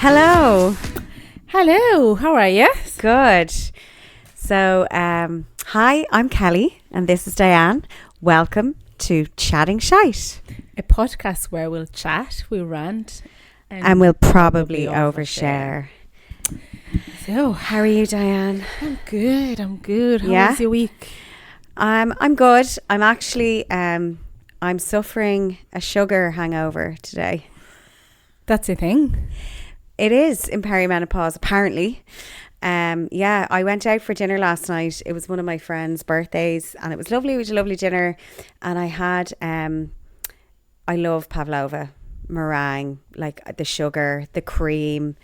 Hello. Hello, how are you? Good. So, hi, I'm Kelley and this is Diane. Welcome to Chatting Shite. A podcast where we'll chat, we'll rant, and we'll probably overshare. So, how are you, Diane? I'm good. How was your week? I'm good. I'm actually, I'm suffering a sugar hangover today. That's a thing. It is in perimenopause, apparently. I went out for dinner last night. It was one of my friend's birthdays and it was lovely. It was a lovely dinner. And I had, I love pavlova, meringue, like the sugar, the cream,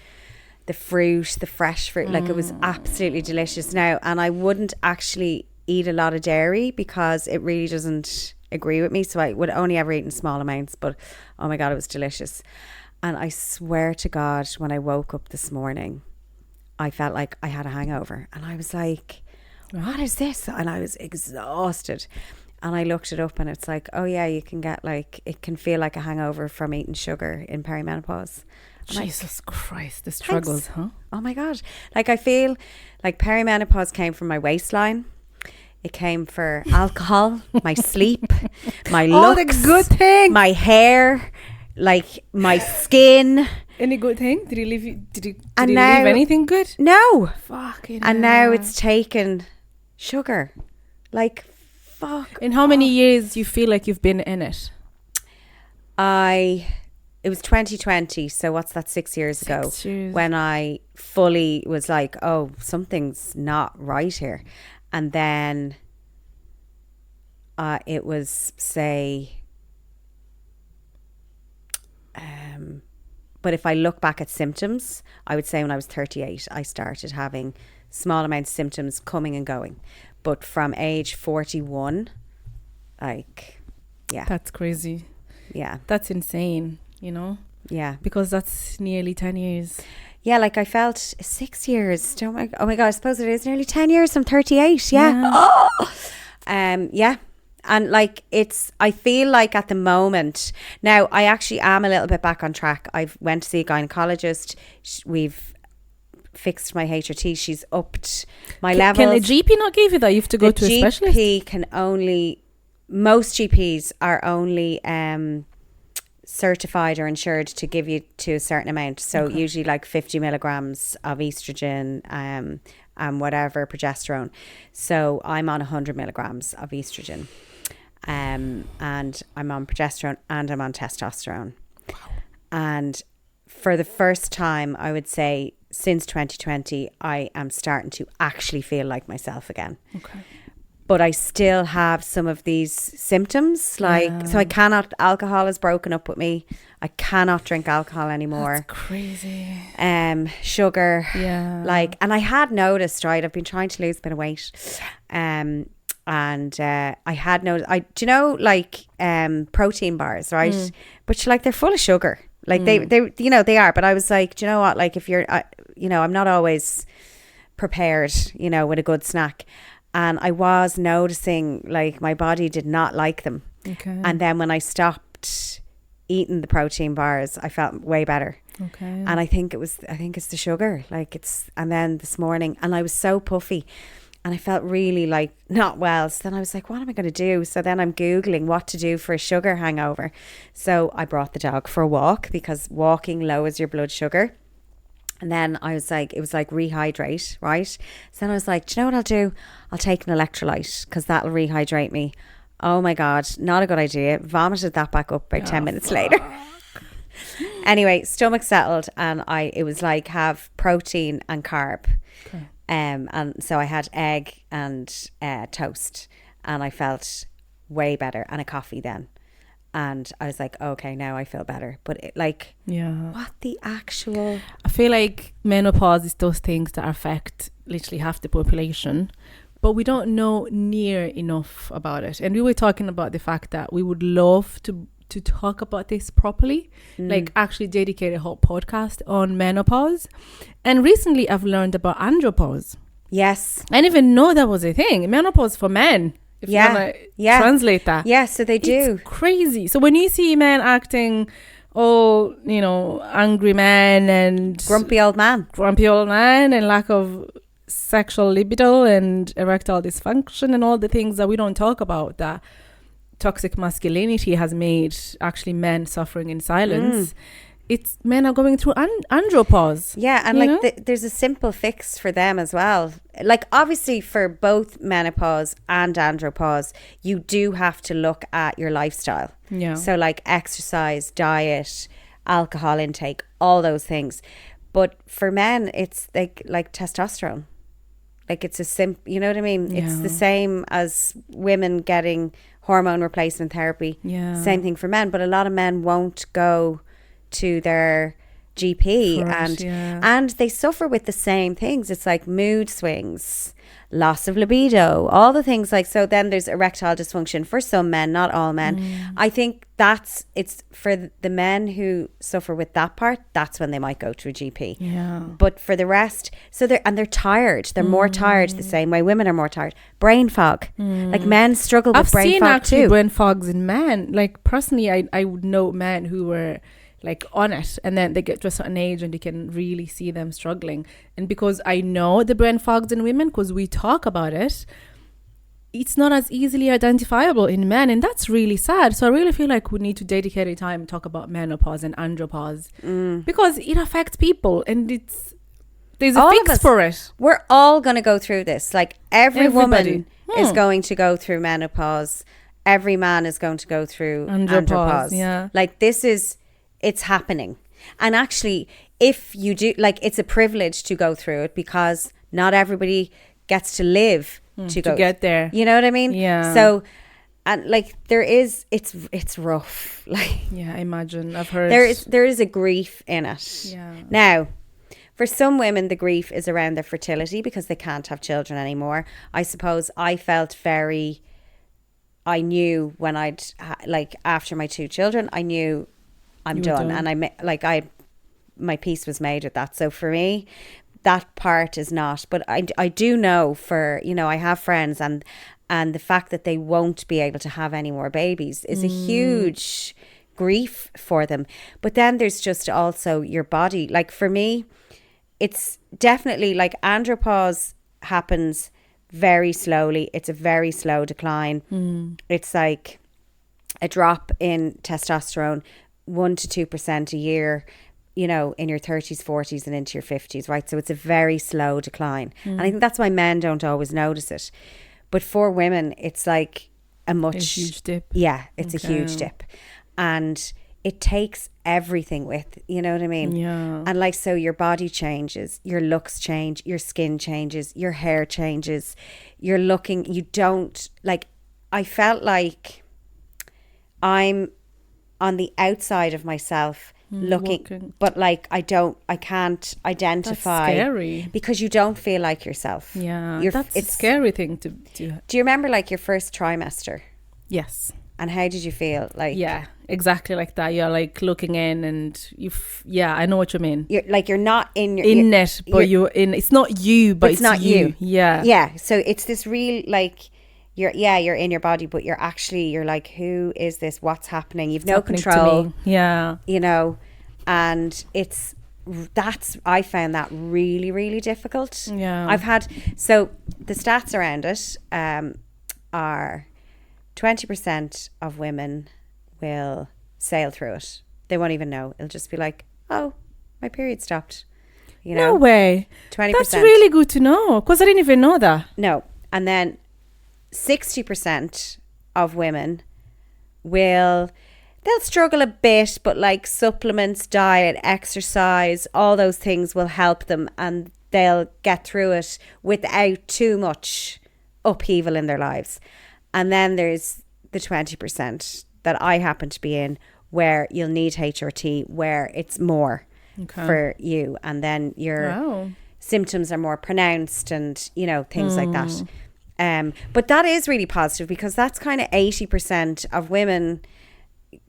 the fruit, the fresh fruit. Like it was absolutely delicious now. And I wouldn't actually eat a lot of dairy because it really doesn't agree with me. So I would only ever eat in small amounts. But oh my God, it was delicious. And I swear to God, when I woke up this morning, I felt like I had a hangover. And I was like, what is this? And I was exhausted. And I looked it up and it's like, oh yeah, you can get like, it can feel like a hangover from eating sugar in perimenopause. Jesus Christ, the struggles, huh? Oh my God. Like I feel like perimenopause came from my waistline. It came for alcohol, my sleep, my looks. All the good things. My hair, like my skin. Any good thing? Did he leave leave anything good? No. Fucking and now it's taken sugar. Like, fuck. In how many years you feel like you've been in it? It was 2020, so what's that, 6 years ago? 6 years. When I fully was like, oh, something's not right here. And then it was, say... but if I look back at symptoms, I would say when I was 38, I started having small amounts of symptoms coming and going. But from age 41, like, yeah. That's crazy. Yeah. That's insane, you know? Yeah. Because that's nearly 10 years. Yeah, like I felt 6 years. Oh my God, I suppose it is nearly 10 years. I'm 38. Yeah. Oh! Yeah. And like I feel like at the moment now I actually am a little bit back on track. I've went to see a gynecologist. We've fixed my HRT. She's upped my levels. Can a GP not give you that? You have to go to a specialist? GP can only, most GPs are only certified or insured to give you to a certain amount. So usually like 50 milligrams of estrogen and whatever progesterone. So I'm on 100 milligrams of estrogen. And I'm on progesterone and I'm on testosterone. Wow. And for the first time, I would say since 2020, I am starting to actually feel like myself again. Okay. But I still have some of these symptoms, like, so I cannot, alcohol has broken up with me. I cannot drink alcohol anymore. That's crazy. Sugar. Yeah. Like, and I had noticed, right, I've been trying to lose a bit of weight. And I had noticed, do you know, like protein bars, right? But like they're full of sugar. Like they you know, they are. But I was like, do you know what? Like if you're, you know, I'm not always prepared, you know, with a good snack. And I was noticing like my body did not like them. Okay. And then when I stopped eating the protein bars, I felt way better. Okay. And I think it's the sugar. Like and then this morning, and I was so puffy. And I felt really like not well. So then I was like, what am I going to do? So then I'm Googling what to do for a sugar hangover. So I brought the dog for a walk because walking lowers your blood sugar. And then I was like, it was like rehydrate, right? So then I was like, do you know what I'll do? I'll take an electrolyte because that'll rehydrate me. Oh my God, not a good idea. Vomited that back up about 10 minutes later. Anyway, stomach settled and it was like have protein and carb. Okay. And so I had egg and toast and I felt way better, and a coffee then. And I was like, okay, now I feel better. But what the actual... I feel like menopause is those things that affect literally half the population, but we don't know near enough about it. And we were talking about the fact that we would love to talk about this properly, like actually dedicate a whole podcast on menopause. And recently I've learned about andropause. Yes. I didn't even know that was a thing. Menopause for men. If you want to translate that. Yeah, so they do. It's crazy. So when you see men acting all, you know, angry men and Grumpy old man. And lack of sexual libido and erectile dysfunction and all the things that we don't talk about, that toxic masculinity has made actually men suffering in silence. It's men are going through andropause. Yeah, and like there's a simple fix for them as well. Like obviously for both menopause and andropause, you do have to look at your lifestyle. Yeah. So like exercise, diet, alcohol intake, all those things. But for men, it's like testosterone. Like it's you know what I mean? Yeah. It's the same as women getting hormone replacement therapy. Yeah. Same thing for men, but a lot of men won't go to their GP and they suffer with the same things. It's like mood swings, loss of libido, all the things like, so then there's erectile dysfunction for some men, not all men. I think it's for the men who suffer with that part, that's when they might go to a GP. Yeah. But for the rest, so they're tired. They're more tired the same way. Women are more tired. Brain fog. Like men struggle with brain fog too. I've seen actually brain fogs in men. Like personally, I would know men who were like on it, and then they get to a certain age and you can really see them struggling. And because I know the brain fogs in women, because we talk about it, it's not as easily identifiable in men, and that's really sad. So I really feel like we need to dedicate a time to talk about menopause and andropause because it affects people, and there's a fix for it. We're all going to go through this. Like every Everybody. woman is going to go through menopause. Every man is going to go through andropause. Yeah. Like it's happening. And actually, if you do, like, it's a privilege to go through it because not everybody gets to live to get there. You know what I mean? Yeah. So, and like it's rough. Like, yeah, I imagine. I've heard there is a grief in it. Yeah. Now, for some women, the grief is around their fertility because they can't have children anymore. I suppose I knew when after my 2 children, I knew I'm done. And my peace was made with that. So for me, that part is not, but I do know for, you know, I have friends and the fact that they won't be able to have any more babies is a huge grief for them. But then there's just also your body. Like for me, it's definitely like andropause happens very slowly. It's a very slow decline. It's like a drop in testosterone, 1 to 2% a year, you know, in your 30s, 40s and into your 50s, right? So it's a very slow decline. And I think that's why men don't always notice it. But for women, it's like a huge dip. Yeah, it's a huge dip. And it takes everything with, you know what I mean? Yeah. And like, so your body changes, your looks change, your skin changes, your hair changes, you're looking, you don't, like, I felt like I'm on the outside of myself looking, but like I can't identify. That's scary. Because you don't feel like yourself. Yeah, it's a scary thing to do. Do you remember like your first trimester? Yes. And how did you feel? Like, yeah, exactly like that. You're like looking in and yeah, I know what you mean. You're not in it, but you're in, it's not you, but it's not you. Yeah. Yeah. So it's this real, like, you're in your body, but you're like, who is this? What's happening? You've no control. Yeah. You know, and I found that really, really difficult. Yeah. So the stats around it are 20% of women will sail through it. They won't even know. It'll just be like, oh, my period stopped. You know? No way. 20%. That's really good to know, because I didn't even know that. No. And then 60% of women they'll struggle a bit, but like supplements, diet, exercise, all those things will help them and they'll get through it without too much upheaval in their lives. And then there's the 20% that I happen to be in, where you'll need HRT, where it's more for you, and then your symptoms are more pronounced and, you know, things like that. But that is really positive, because that's kind of 80% of women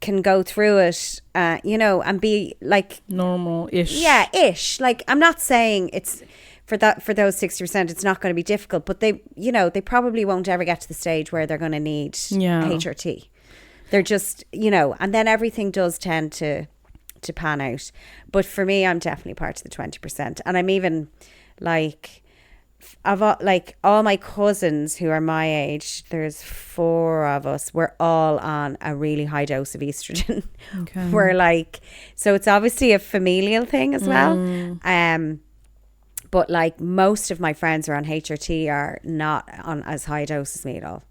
can go through it, you know, and be like normal-ish. Yeah, ish. Like, I'm not saying it's for those 60%, it's not going to be difficult, but they probably won't ever get to the stage where they're going to need HRT. They're just, you know, and then everything does tend to to pan out. But for me, I'm definitely part of the 20%. And I'm even like, all my cousins who are my age, there's 4 of us, we're all on a really high dose of estrogen. Okay. We're like, so it's obviously a familial thing as well. But like most of my friends who are on HRT are not on as high a dose as me at all.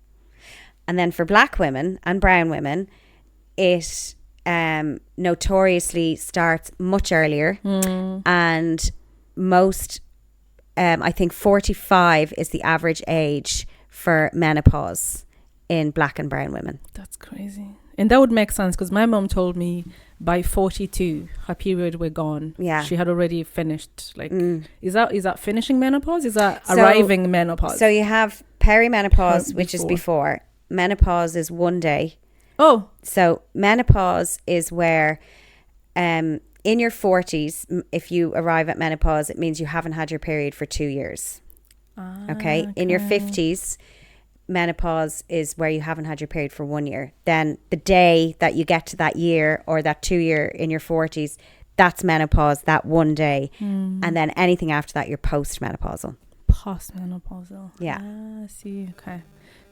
And then for black women and brown women, it notoriously starts much earlier. And most, I think 45 is the average age for menopause in black and brown women. That's crazy. And that would make sense because my mom told me by 42 her period were gone. Yeah, she had already finished. Like, is that finishing menopause? Is that arriving menopause? So you have perimenopause, which is before. Menopause is 1 day. Oh, so menopause is where, in your 40s, if you arrive at menopause, it means you haven't had your period for 2 years. Okay. In your 50s, menopause is where you haven't had your period for 1 year. Then the day that you get to that year or that 2 year in your 40s, that's menopause, that 1 day. And then anything after that, you're postmenopausal. Postmenopausal. Yeah. I see. Okay.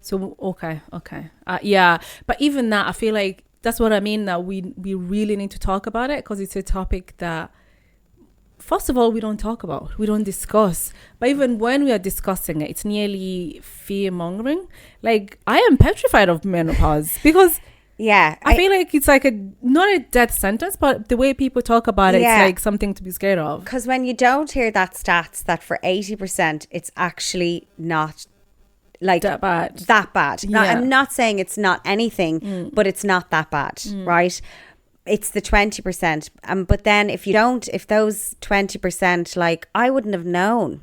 So, okay. Yeah. But even that, I feel like that's what I mean, that we really need to talk about it because it's a topic that, first of all, we don't talk about, we don't discuss. But even when we are discussing it, it's nearly fear-mongering. Like, I am petrified of menopause because I feel like it's like not a death sentence, but the way people talk about it, it's like something to be scared of. Because when you don't hear that stats, that for 80%, it's actually not like that bad. Now, I'm not saying it's not anything, but it's not that bad, right? It's the 20%. But then if those 20%, like, I wouldn't have known.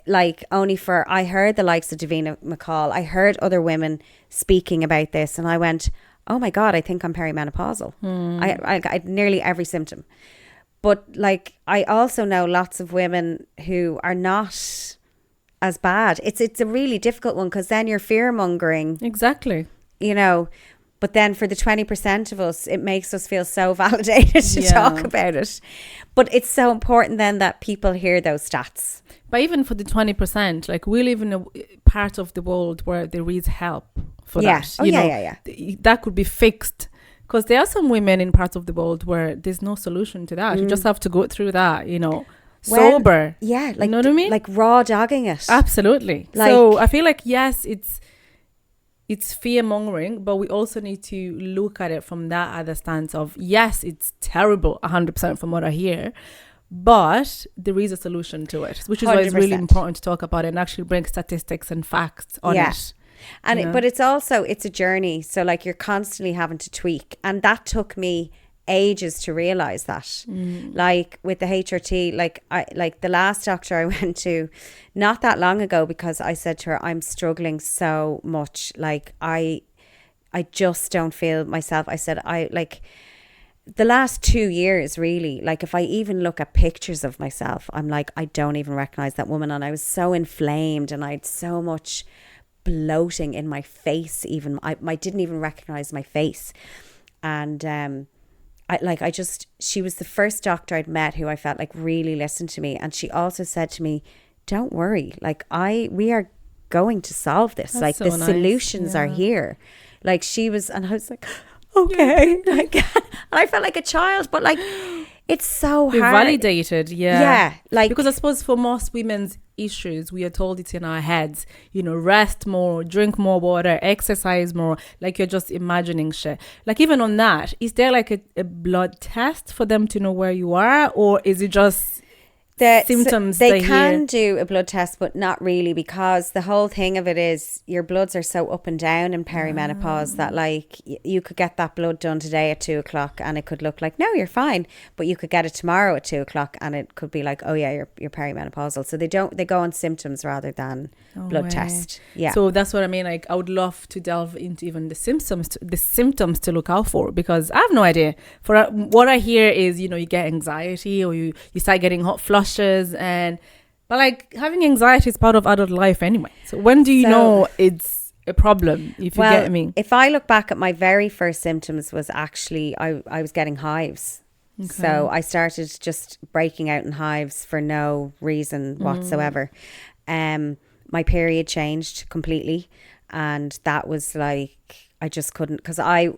Like, I heard the likes of Davina McCall. I heard other women speaking about this and I went, oh my God, I think I'm perimenopausal. I nearly every symptom. But like, I also know lots of women who are not as bad. It's a really difficult one because then you're fear mongering. Exactly. You know, but then for the 20% of us, it makes us feel so validated to talk about it. But it's so important then that people hear those stats. But even for the 20%, like, we live in a part of the world where there is help for that. Yeah. That could be fixed. Because there are some women in parts of the world where there's no solution to that. You just have to go through that, sober. Yeah, like, you know what I mean? Like raw dogging it. Absolutely. Like, so I feel like, yes, it's fear-mongering, but we also need to look at it from that other stance of, yes, it's terrible, 100% from what I hear, but there is a solution to it, which is 100%. Why it's really important to talk about it and actually bring statistics and facts on it. And but it's a journey. So like, you're constantly having to tweak. And that took me ages to realize that. Like with the HRT, like the last doctor I went to not that long ago, because I said to her, I'm struggling so much. Like, I just don't feel myself. I said, the last 2 years, really, like, if I even look at pictures of myself, I'm like, I don't even recognize that woman. And I was so inflamed and I had so much bloating in my face. Even I didn't even recognize my face. And she was the first doctor I'd met who I felt like really listened to me. And she also said to me, don't worry, like, we are going to solve this. That's like, so the nice. Solutions are here. Like, she was, and I was like, okay. Like, and I felt like a child, but like, it's so hard. Validated, yeah. Like, because I suppose for most women's issues, we are told it's in our heads, rest more, drink more water, exercise more, like, you're just imagining shit. Like, even on that, is there like a blood test for them to know where you are, or is it just symptoms? They can do a blood test, but not really, because the whole thing of it is your bloods are so up and down in perimenopause that, like, you could get that blood done today at 2:00 and it could look like, no, you're fine, but you could get it tomorrow at 2:00 and it could be like, oh yeah, you're perimenopausal. So they go on symptoms rather than blood test. Yeah. So that's what I mean. Like, I would love to delve into even the symptoms to look out for, because I have no idea. For what I hear is, you get anxiety, or you start getting hot flushes, but like, having anxiety is part of adult life anyway. So when do you know it's a problem, if you get me? If I look back at my very first symptoms, was actually I was getting hives. Okay. So I started just breaking out in hives for no reason whatsoever. My period changed completely, and that was like, I just couldn't, because I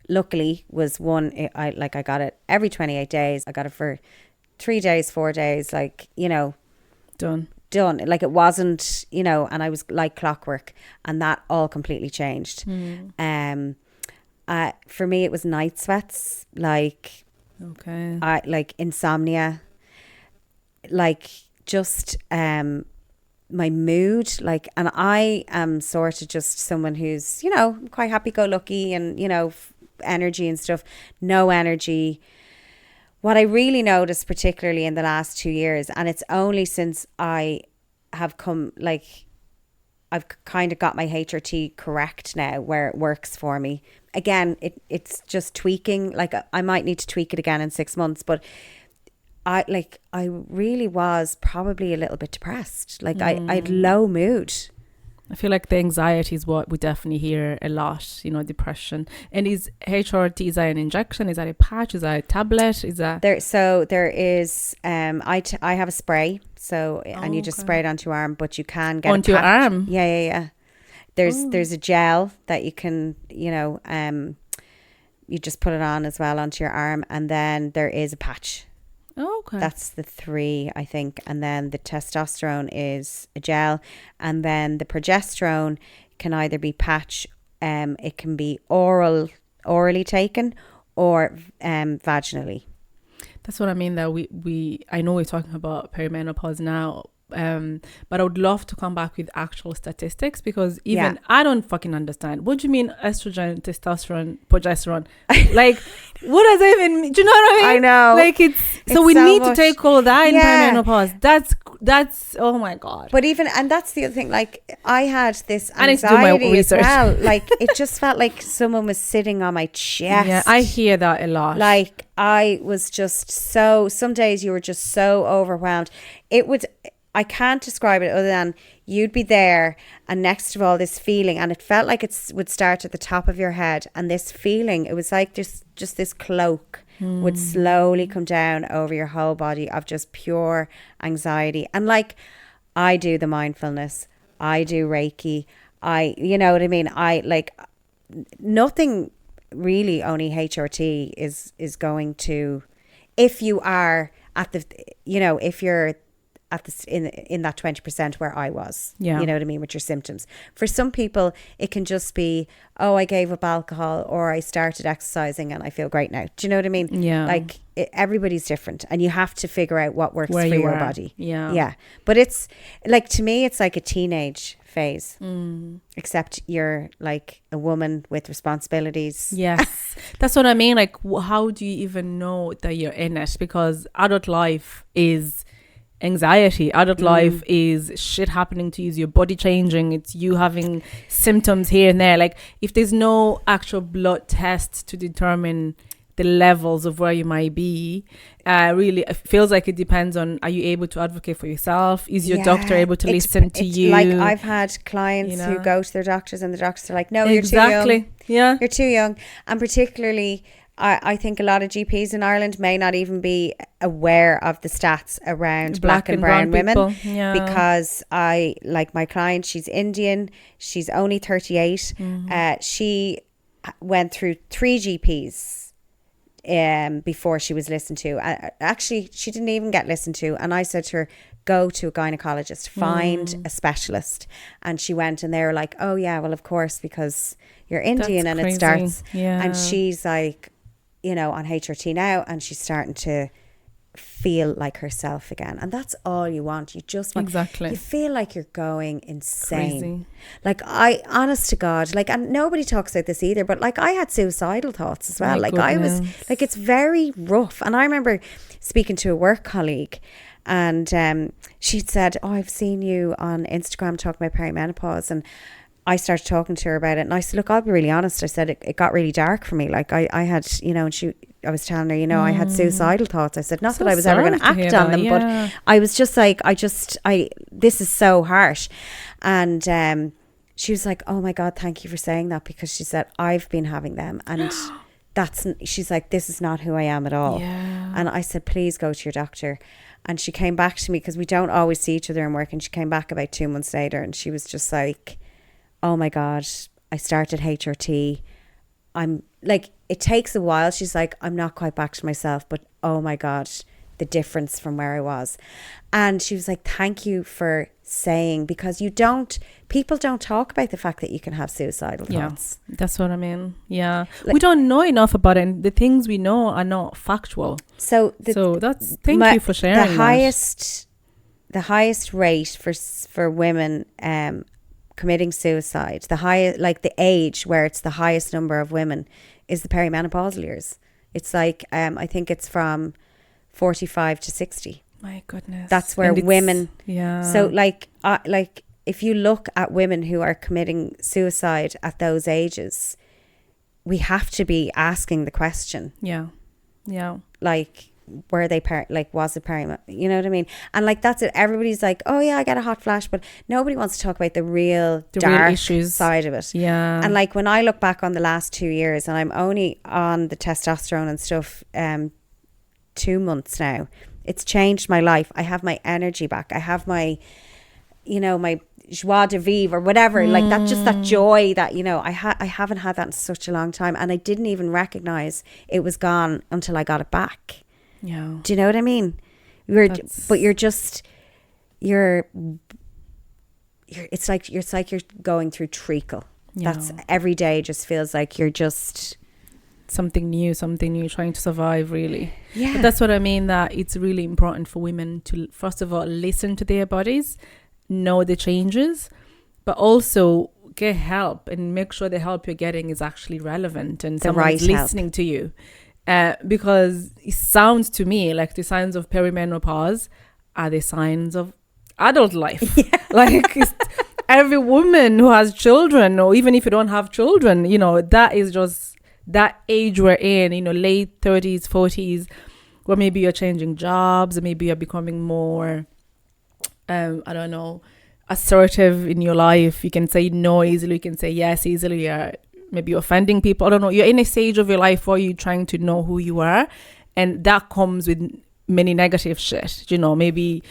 luckily was I got it every 28 days. I got it for 3 days, 4 days, like, you know, Done. Like it wasn't, you know, and I was like clockwork, and that all completely changed. For me, it was night sweats, like, Okay. like insomnia, like just my mood, like, and I am sort of just someone who's, you know, quite happy-go-lucky and, you know, energy and stuff. No energy. What I really noticed, particularly in the last 2 years, and it's only since I have come, like, I've kind of got my HRT correct now, where it works for me. Again, it's just tweaking. Like, I might need to tweak it again in 6 months, but I really was probably a little bit depressed. Like, I had low mood. I feel like the anxiety is what we definitely hear a lot, you know, depression. And is HRT, is that an injection? Is that a patch? Is that a tablet? Is that... There is, I have a spray, so, and you just spray it onto your arm, but you can get onto your arm? Yeah. There's a gel that you can, you know, you just put it on as well onto your arm, and then there is a patch. Okay. That's the 3, I think. And then the testosterone is a gel. And then the progesterone can either be patch, it can be orally taken, or vaginally. That's what I mean, that I know we're talking about perimenopause now, but I would love to come back with actual statistics, because even I don't fucking understand. What do you mean estrogen, testosterone, progesterone? Like, what does that even mean? Do you know what I mean? I know. Like, it's so we need to take all that in perimenopause. That's oh my God. But even, and that's the other thing, like, I had this anxiety I need to do my research. as well. Like, it just felt like someone was sitting on my chest. Yeah, I hear that a lot. Like, I was just some days you were just so overwhelmed. I can't describe it other than you'd be there, and next of all, this feeling, and it felt like it would start at the top of your head, and this feeling, it was like just this cloak would slowly come down over your whole body of just pure anxiety. And like, I do the mindfulness, I do Reiki, you know what I mean? I like, nothing really, only HRT is going to, if you are at the, you know, if you're at this in that 20% where I was, you know what I mean, with your symptoms. For some people, it can just be, oh, I gave up alcohol, or I started exercising and I feel great now. Do you know what I mean? Yeah. Like, everybody's different, and you have to figure out what works for your body. Yeah. But it's like, to me, it's like a teenage phase, except you're like a woman with responsibilities. Yes. That's what I mean. Like, how do you even know that you're in it? Because adult life is anxiety. Adult life is shit happening to you, is your body changing, it's you having symptoms here and there. Like, if there's no actual blood tests to determine the levels of where you might be, really it feels like it depends on, are you able to advocate for yourself? Is your doctor able to listen to you? Like, I've had clients who go to their doctors, and the doctors are like, no, you're too young. Yeah, you're too young. And particularly, I think a lot of GPs in Ireland may not even be aware of the stats around black and brown women. Because I, like my client, she's Indian, she's only 38. She went through 3 GPs before she was listened to. Actually, she didn't even get listened to. And I said to her, go to a gynecologist, find a specialist. And she went, and they were like, oh yeah, well, of course, because you're Indian. That's and crazy. It starts. Yeah. And she's like, you know, on HRT now, and she's starting to feel like herself again. And that's all you want. You just want, you feel like you're going insane. Crazy. Like, honest to God, like, and nobody talks about this either, but like, I had suicidal thoughts as well. I was like, it's very rough. And I remember speaking to a work colleague, and she'd said, oh, I've seen you on Instagram talking about perimenopause. And I started talking to her about it, and I said, look, I'll be really honest. I said, it got really dark for me. Like, I had, you know, and I was telling her, you know, I had suicidal thoughts. I said, not that I was ever going to act on them, but I was just like, this is so harsh. And she was like, oh my God, thank you for saying that, because she said, I've been having them. And she's like, this is not who I am at all. Yeah. And I said, please go to your doctor. And she came back to me, because we don't always see each other in work, and she came back about 2 months later, and she was just like, oh my God, I started HRT. I'm like, it takes a while. She's like, I'm not quite back to myself, but oh my God, the difference from where I was. And she was like, thank you for saying, because people don't talk about the fact that you can have suicidal thoughts. That's what I mean. Yeah. Like, we don't know enough about it, and the things we know are not factual. So thank you for sharing the highest rate for women committing suicide, the age where it's the highest number of women, is the perimenopausal years. It's like I think it's from 45 to 60. My goodness. That's where women. Yeah. So like if you look at women who are committing suicide at those ages, we have to be asking the question. Yeah. Yeah. Like, were they was it perimenopause? You know what I mean? And like, that's it. Everybody's like, oh yeah, I get a hot flash, but nobody wants to talk about the real dark issues side of it. Yeah. And like, when I look back on the last 2 years, and I'm only on the testosterone and stuff 2 months now, it's changed my life. I have my energy back. I have my, my joie de vivre or whatever, like that, just that joy that, I haven't had that in such a long time, and I didn't even recognize it was gone until I got it back. Yeah. Do you know what I mean? It's like you're going through treacle. Yeah. That's every day just feels like you're just something new, trying to survive, really. Yeah. But that's what I mean, that it's really important for women to, first of all, listen to their bodies, know the changes, but also get help and make sure the help you're getting is actually relevant and someone's listening to you. Because it sounds to me like the signs of perimenopause are the signs of adult life. Yeah. Like, every woman who has children, or even if you don't have children, that is just that age we're in, late 30s, 40s, where maybe you're changing jobs, or maybe you're becoming more, assertive in your life. You can say no easily, you can say yes easily, maybe you're offending people. I don't know. You're in a stage of your life where you're trying to know who you are, and that comes with many negative shit. Maybe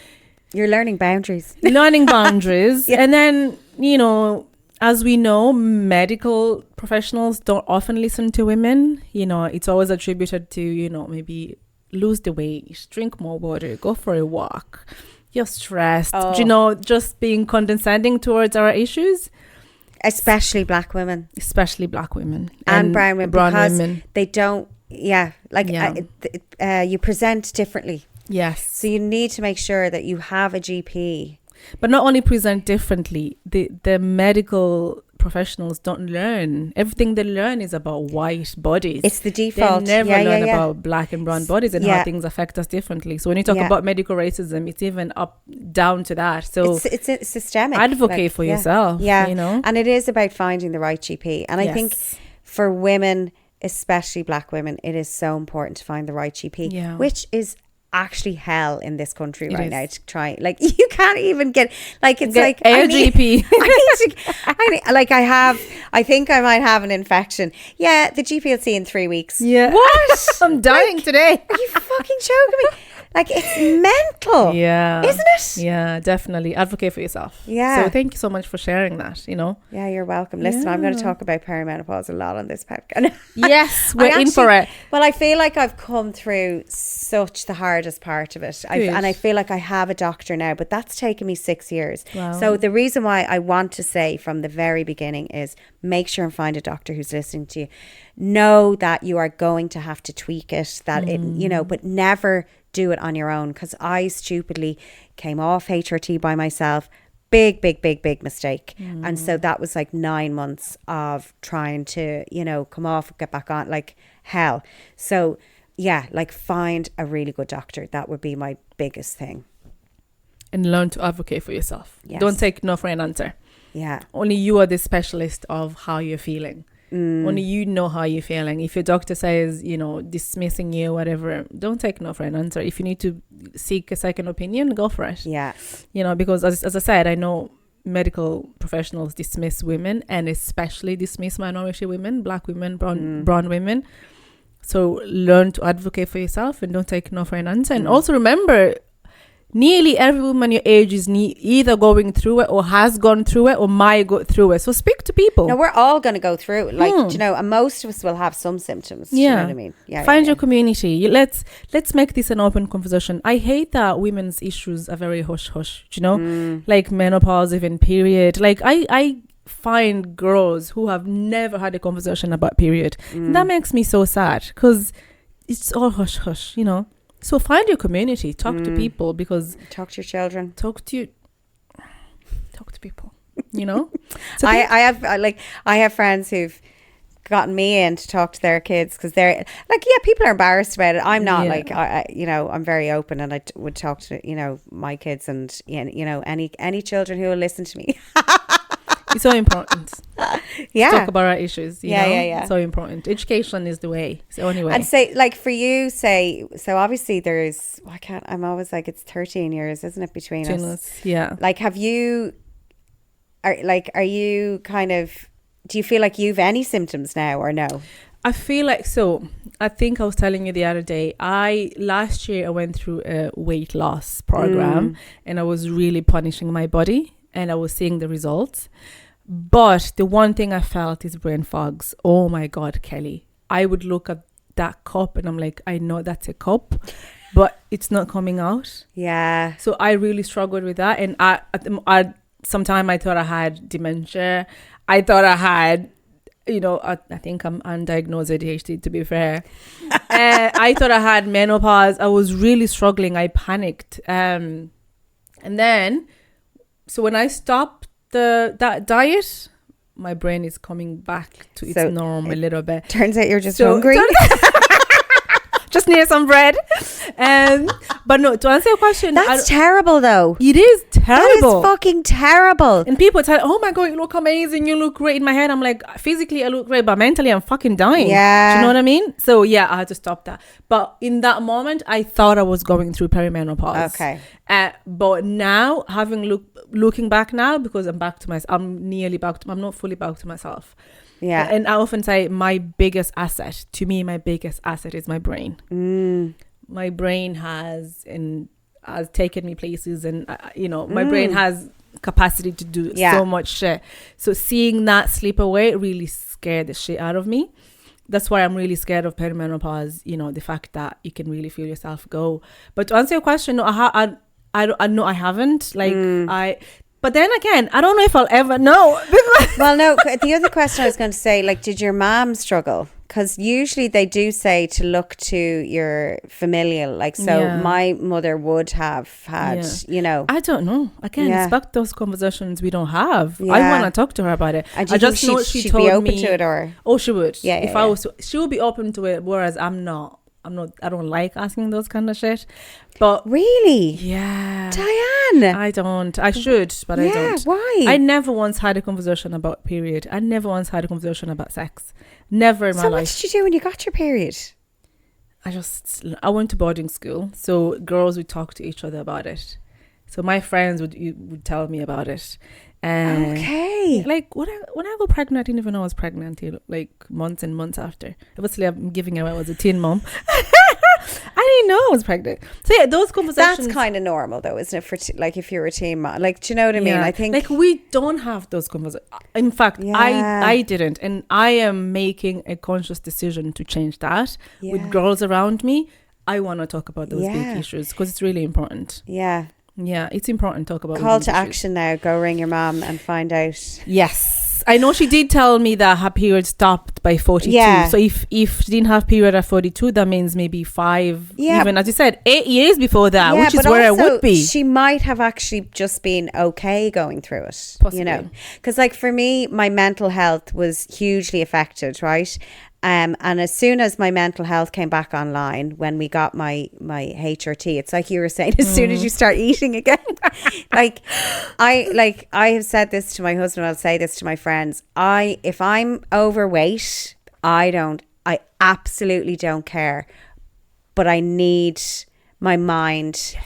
you're learning boundaries. Yeah. And then, as we know, medical professionals don't often listen to women. It's always attributed to, maybe lose the weight, drink more water, go for a walk. You're stressed. Just being condescending towards our issues. Especially black women. And brown women. Because they don't, you present differently. Yes. So you need to make sure that you have a GP. But not only present differently, the medical professionals don't learn. Everything they learn is about white bodies. It's the default. They never learn about black and brown bodies and how things affect us differently. So when you talk about medical racism, it's even down to that. So it's systemic. Advocate for yourself. Yeah. And it is about finding the right GP. And I think for women, especially black women, it is so important to find the right GP, which is actually hell in this country right now to try. Like, you can't even get, like, it's like a GP. I think I might have an infection. Yeah, the GP will see in 3 weeks. Yeah. What? I'm dying today. Are you fucking joking me? Like, it's mental. Yeah. Isn't it? Yeah, definitely. Advocate for yourself. Yeah. So thank you so much for sharing that, Yeah, you're welcome. Listen, I'm going to talk about perimenopause a lot on this podcast. Yes, we're in for it. Well, I feel like I've come through such the hardest part of it. And I feel like I have a doctor now, but that's taken me 6 years. Wow. So the reason why I want to say from the very beginning is make sure and find a doctor who's listening to you. Know that you are going to have to tweak it, that it, but never do it on your own, because I stupidly came off HRT by myself. Big mistake. And so that was like 9 months of trying to, come off, get back on, like hell. So yeah, like, find a really good doctor. That would be my biggest thing. And learn to advocate for yourself. Yes. Don't take no for an answer. Yeah. Only you are the specialist of how you're feeling. Only you know how you're feeling. If your doctor says, dismissing you, whatever, don't take no for an answer. If you need to seek a second opinion, go for it. Yeah. Because as I said, I know medical professionals dismiss women, and especially dismiss minority women, black women, brown women. So learn to advocate for yourself and don't take no for an answer. And also remember, nearly every woman your age is either going through it or has gone through it or might go through it. So speak to people. No, we're all going to go through it. Like, you know, and most of us will have some symptoms. Yeah. Do you know what I mean? Yeah. Find your community. Let's make this an open conversation. I hate that women's issues are very hush-hush, you know? Like menopause, even period. Like, I find girls who have never had a conversation about period. That makes me so sad because it's all hush-hush, you know? So find your community, talk to people, because talk to your children, talk to people, you know. So I have friends who've gotten me in to talk to their kids because they're like, yeah, people are embarrassed about it. I'm not like, you know, I'm very open and I would talk to, you know, my kids and, you know, any children who will listen to me. It's so important. Yeah. Talk about our issues. You know? Yeah. So important. Education is the way. So anyway. And say, like, for you, so obviously there's, I'm always like, it's 13 years, isn't it, between us? Yeah. Like, are you kind of, do you feel like you've any symptoms now or no? I feel like, so I think I was telling you the other day, last year I went through a weight loss program and I was really punishing my body and I was seeing the results. But the one thing I felt is brain fogs. Oh my God, Kelley. I would look at that cup and I'm like, I know that's a cup, but it's not coming out. Yeah. So I really struggled with that. And I sometimes I thought I had dementia. I thought I had, you know, I think I'm undiagnosed ADHD, to be fair. I thought I had menopause. I was really struggling. I panicked. And then, so when I stopped that diet, my brain is coming back to its norm a little bit. Turns out you're just hungry. Just need some bread. But no, to answer your question, that's terrible though. It is terrible. That is fucking terrible. And people tell, oh my God, you look amazing, you look great. In my head, I'm like, physically I look great, but mentally I'm fucking dying. Yeah. Do you know what I mean? So yeah, I had to stop that. But in that moment, I thought I was going through perimenopause. Okay. But now, looking back now, because I'm back to myself, I'm not fully back to myself. Yeah. And I often say my biggest asset is my brain. My brain has taken me places, and you know, my brain has capacity to do so much shit. So seeing that slip away really scared the shit out of me. That's why I'm really scared of perimenopause, you know, the fact that you can really feel yourself go. But to answer your question, no, I know I haven't. But then again, I don't know if I'll ever know. Well, no, the other question I was going to say, like, did your mom struggle? Because usually they do say to look to your familial. Like, so my mother would have had, you know. I don't know. Again, it's back to those conversations we don't have. Yeah. I want to talk to her about it. I just know she told be open me, to it, or? Oh, she would. Yeah, if I was, she would be open to it, whereas I'm not. I don't like asking those kind of shit. But really? Yeah. Diane. I don't. I should, but I don't. Why? I never once had a conversation about period. I never once had a conversation about sex. Never in my life. So what did you do when you got your period? I went to boarding school. So girls would talk to each other about it. So my friends would tell me about it. Okay. Like when I got pregnant, I didn't even know I was pregnant until like months and months after. Obviously, I'm giving away I was a teen mom. I didn't know I was pregnant. So yeah, those conversations. That's kind of normal though, isn't it? For like if you're a teen mom, like, do you know what I mean? I think like we don't have those conversations. In fact, I didn't, and I am making a conscious decision to change that with girls around me. I want to talk about those big issues because it's really important. Yeah. Yeah, it's important to talk about. Call to action now. Go ring your mom and find out. Yes. I know she did tell me that her period stopped by 42. Yeah. So if she didn't have period at 42, that means maybe 5, even as you said, 8 years before that, which is where I would be. She might have actually just been okay going through it. Possibly. You know, because like for me, my mental health was hugely affected, right? And as soon as my mental health came back online, when we got my HRT, it's like you were saying, as soon as you start eating again, I have said this to my husband, I'll say this to my friends. If I'm overweight, I absolutely don't care, but I need my mind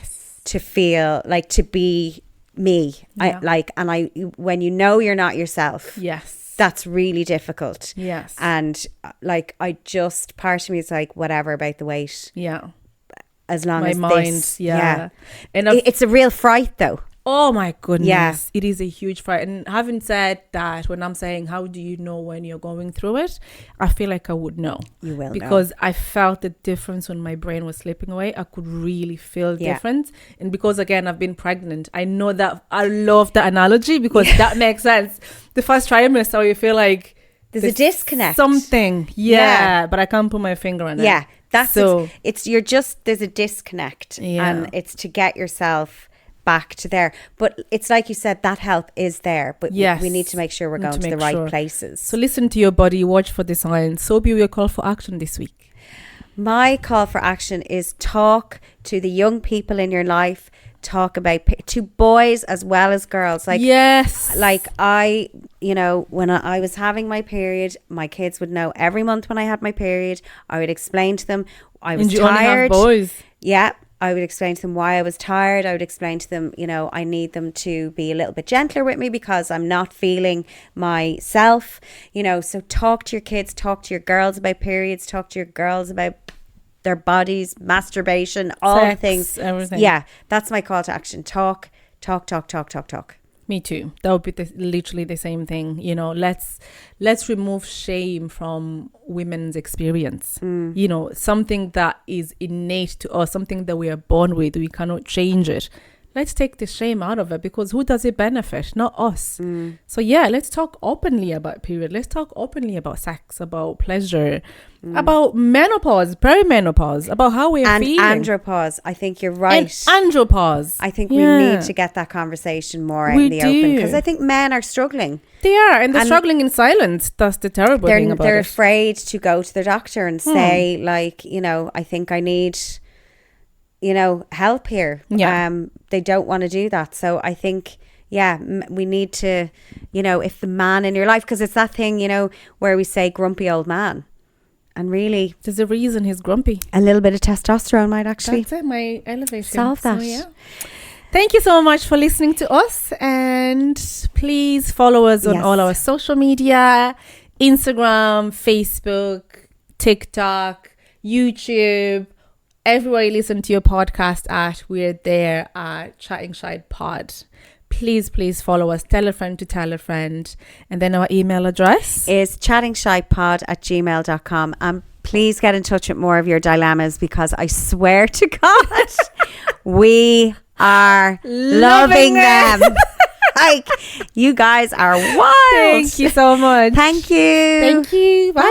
to feel like, to be me. When you know you're not yourself. Yes. That's really difficult. Yes. And like, part of me is like, whatever about the weight. Yeah. As long My as mind. this. Yeah. And it's a real fright though. Oh my goodness. Yeah. It is a huge fright. And having said that, when I'm saying, how do you know when you're going through it? I feel like I would know. You will because know. I felt the difference when my brain was slipping away. I could really feel difference. And because, again, I've been pregnant, I know that I love the analogy because that makes sense. The first trimester, you feel like there's a disconnect. Something. Yeah. But I can't put my finger on it. Yeah. That's so. There's a disconnect. Yeah. And it's to get yourself back to there, but it's like you said, that help is there, but we need to make sure we're going to the right places. So listen to your body, watch for the signs. So be your call for action this week. My call for action is talk to the young people in your life, talk about to boys as well as girls. Like, yes, like when I was having my period, my kids would know every month when I had my period. I would explain to them I was tired. Only have boys. Yeah. I would explain to them why I was tired. I would explain to them, I need them to be a little bit gentler with me because I'm not feeling myself, so talk to your kids, talk to your girls about periods, talk to your girls about their bodies, masturbation, all sex, the things. Everything. Yeah, that's my call to action. Talk. Me too. That would be literally the same thing. Let's remove shame from women's experience. Something that is innate to us, something that we are born with. We cannot change it. Let's take the shame out of it because who does it benefit? Not us. So let's talk openly about period. Let's talk openly about sex, about pleasure, about menopause, perimenopause, about how we're feeling. And andropause. I think you're right. And andropause. I think we need to get that conversation more out in the open because I think men are struggling. They are, and they're struggling in silence. That's the terrible thing about it. They're afraid to go to their doctor and say, I think I need, help here. Yeah. They don't want to do that. So I think, we need to, if the man in your life, because it's that thing, where we say grumpy old man. And really, there's a reason he's grumpy. A little bit of testosterone might actually my elevation. Solve that. So, thank you so much for listening to us. And please follow us on all our social media, Instagram, Facebook, TikTok, YouTube. Everywhere you listen to your podcast at, we're there at Chatting Shite Pod. Please follow us. Tell a friend to tell a friend. And then our email address is chattingshitepod@gmail.com. And please get in touch with more of your dilemmas because I swear to God, we are loving them. Like, you guys are wild. Thank you so much. Thank you. Bye.